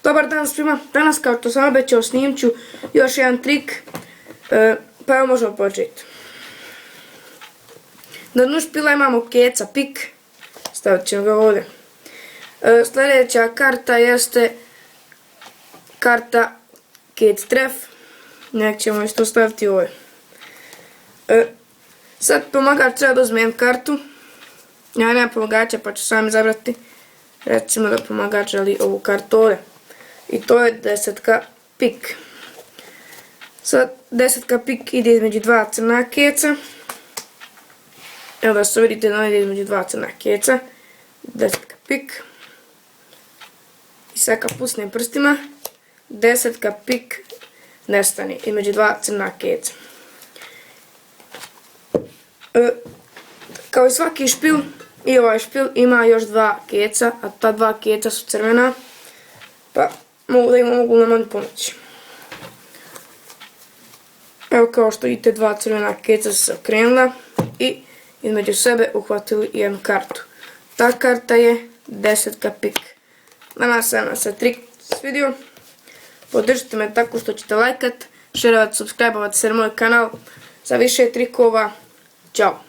Dobar dan svima, danas kao što sam obećao snimit ću još jedan trik, pa evo možemo početi. Na dnu špila imamo keca pik, stavit ćemo ga ovdje. Sljedeća karta jeste karta kec tref, nek ćemo isto staviti ovdje. Sad pomagač treba da uzmem kartu, ja nemam pomagača pa ću sam izabrati, recimo da pomagač želi ovu kartu ovdje. I to je desetka pik. Sad desetka pik ide između dva crna keca. Evo da se vidite da ide između dva crna keca. Desetka pik. I sad kad pusnem prstima, desetka pik nestane između dva crna keca. Kao i svaki špil, i ovaj špil ima još dva keca, a ta dva keca su crvena. Pa mogu da im mogu nam pomoći. Evo kao što vidite, dva crvena keca su se okrenula i između sebe uhvatili jednu kartu. Ta karta je desetka pik. Nadam se vam se trik svidio. Podržite me tako što ćete lajkat, šerovat, subscribe-ovat se na moj kanal za više trikova. Ćao!